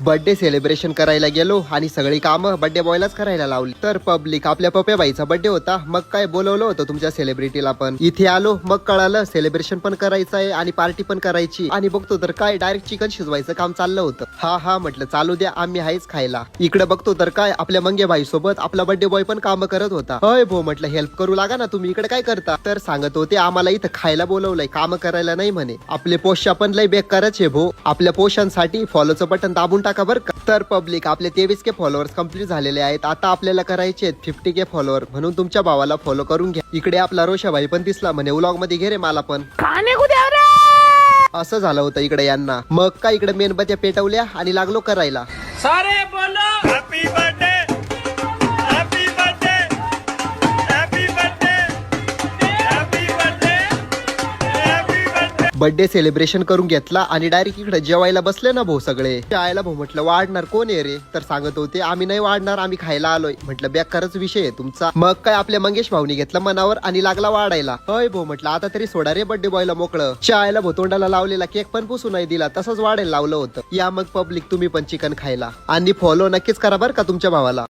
Birthday celebration करायला गेलो आणि सगळी कामं बर्थडे बॉयलाच करायला लावली. तर पब्लिक आपल्या पप्या बाईचा बर्थडे होता, मग काय बोलवलं होतं तुमच्या सेलिब्रिटीला पण. इथे आलो मग कळालं सेलिब्रेशन पण करायचं आहे आणि पार्टी पण करायची. आणि बघतो तर काय डायरेक्ट चिकन शिजवायचं काम चाललं होतं. हा म्हटलं चालू द्या, आम्ही आहेच खायला. इकडे बघतो तर काय आपल्या मंगे भाई सोबत आपला बर्थडे बॉय पण काम करत होता. अय भो म्हटलं हेल्प करू लागा ना, तुम्ही इकडे काय करता. तर सांगत होते आम्हाला इथं खायला बोलवलंय, काम करायला नाही म्हणे. आपले पोषा पण लय बेकारच आहे भो. आपल्या पोषांसाठी फॉलोचं बटन दाबून टाका बरं का. तर पब्लिक आपले 23K फॉलोअर्स कंप्लीट झालेले आहेत. आता आपल्याला करायचे आहेत 50K फॉलोअर, म्हणून तुमच्या भावाला फॉलो करून घ्या. इकडे आपला रोषाभाई पण दिसला म्हणे व्लॉग मध्ये घे रे मला पण. असं झालं होतं इकडे यांना. मग काय इकडे मेणबत्त्या पेटवल्या आणि लागलो करायला. सारे बोलो happy birthday, happy birthday, happy birthday, happy birthday, happy birthday. Birthday celebration करून घेतला आणि डायरेक्ट इकडे जेवायला बसले ना भाऊ सगळे. आयला भाऊ म्हटलं वाढणार कोण आहे रे. तर सांगत होते आम्ही नाही वाढणार, आम्ही खायला आलोय. म्हटलं बेकारच विषय आहे तुमचा. मग काय आपल्या मंगेश भाऊनी घेतला मनावर आणि लागला वाढायला. होय भाऊ म्हटलं आता तरी सोडा रे बर्थडे बॉयला मोकळं. चायला भाऊ तोंडाला लावलेला केक पण पुसू नाही दिला, तसंच वाढायला लावलं होतं. या मग पब्लिक तुम्ही पण चिकन खायला आणि फॉलो नक्कीच करा बरं का तुमच्या भावाला.